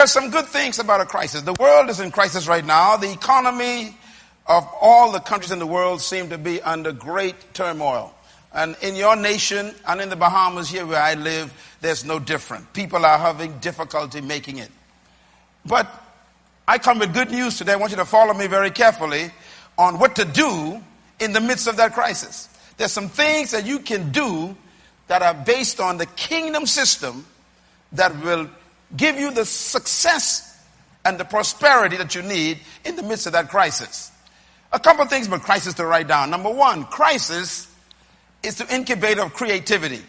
There's some good things about a crisis. The world is in crisis right now. The economy of all the countries in the world seem to be under great turmoil. And in your nation and in the Bahamas, here where I live, there's no different. People are having difficulty making it. But I come with good news today. I want you to follow me very carefully on what to do in the midst of that crisis. There's some things that you can do that are based on the kingdom system that will give you the success and the prosperity that you need in the midst of that crisis. A couple of things about crisis to write down. Number one, crisis is the incubator of creativity.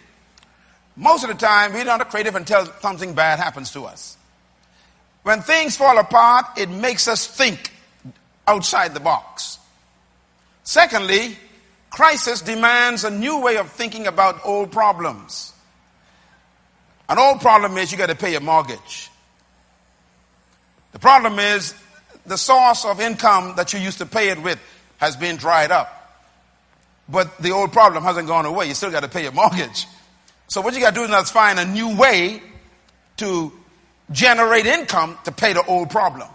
Most of the time, we're not creative until something bad happens to us. When things fall apart, it makes us think outside the box. Secondly, crisis demands a new way of thinking about old problems. An old problem is you got to pay your mortgage. The problem is the source of income that you used to pay it with has been dried up. But the old problem hasn't gone away. You still got to pay your mortgage. So what you got to do is now find a new way to generate income to pay the old problem.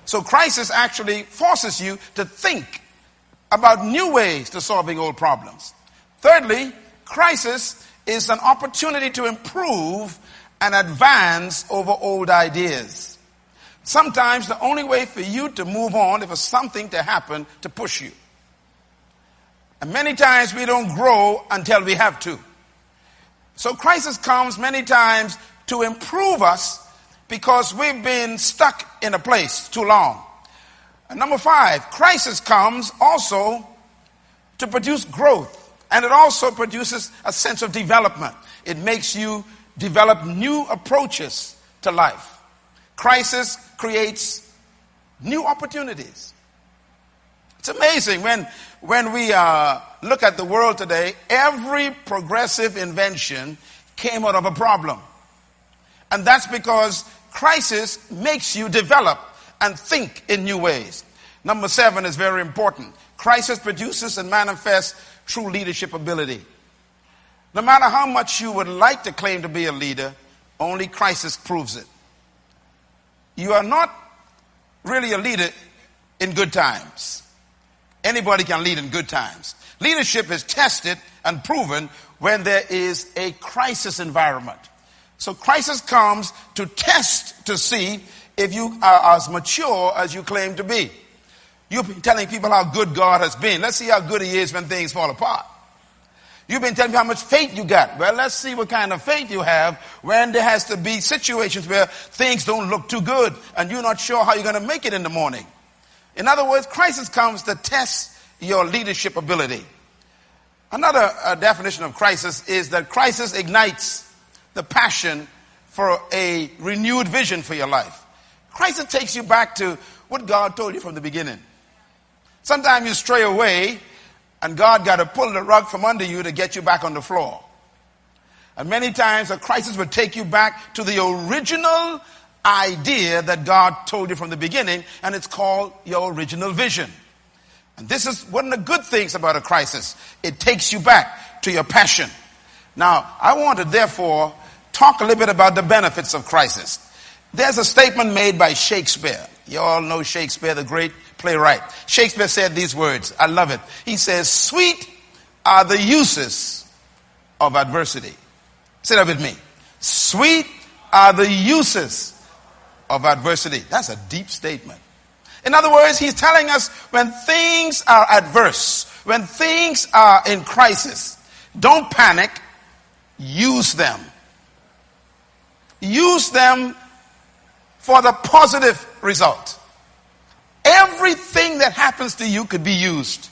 So crisis actually forces you to think about new ways to solving old problems. Thirdly, crisis is an opportunity to improve and advance over old ideas. Sometimes the only way for you to move on is for something to happen to push you. And many times we don't grow until we have to. So crisis comes many times to improve us because we've been stuck in a place too long. And number 5, crisis comes also to produce growth. And it also produces a sense of development. It makes you develop new approaches to life. Crisis creates new opportunities. It's amazing when we look at the world today, every progressive invention came out of a problem. And that's because crisis makes you develop and think in new ways. Number 7 is very important. Crisis produces and manifests true leadership ability. No matter how much you would like to claim to be a leader, only crisis proves it. You are not really a leader in good times. Anybody can lead in good times. Leadership is tested and proven when there is a crisis environment. So crisis comes to test to see if you are as mature as you claim to be. You've been telling people how good God has been. Let's see how good he is when things fall apart. You've been telling me how much faith you got. Well, let's see what kind of faith you have when there has to be situations where things don't look too good and you're not sure how you're going to make it in the morning. In other words, crisis comes to test your leadership ability. Another definition of crisis is that crisis ignites the passion for a renewed vision for your life. Crisis takes you back to what God told you from the beginning. Sometimes you stray away and God got to pull the rug from under you to get you back on the floor. And many times a crisis would take you back to the original idea that God told you from the beginning, and it's called your original vision. And this is one of the good things about a crisis. It takes you back to your passion. Now, I want to therefore talk a little bit about the benefits of crisis. There's a statement made by Shakespeare. You all know Shakespeare, the great playwright. Shakespeare said these words. I love it. He says, "Sweet are the uses of adversity." Say that with me. Sweet are the uses of adversity. That's a deep statement. In other words, he's telling us when things are adverse, when things are in crisis, don't panic, use them. Use them for the positive result. Everything that happens to you could be used.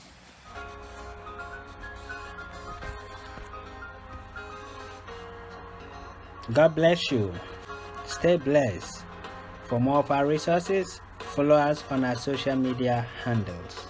God bless you. Stay blessed. For more of our resources, follow us on our social media handles.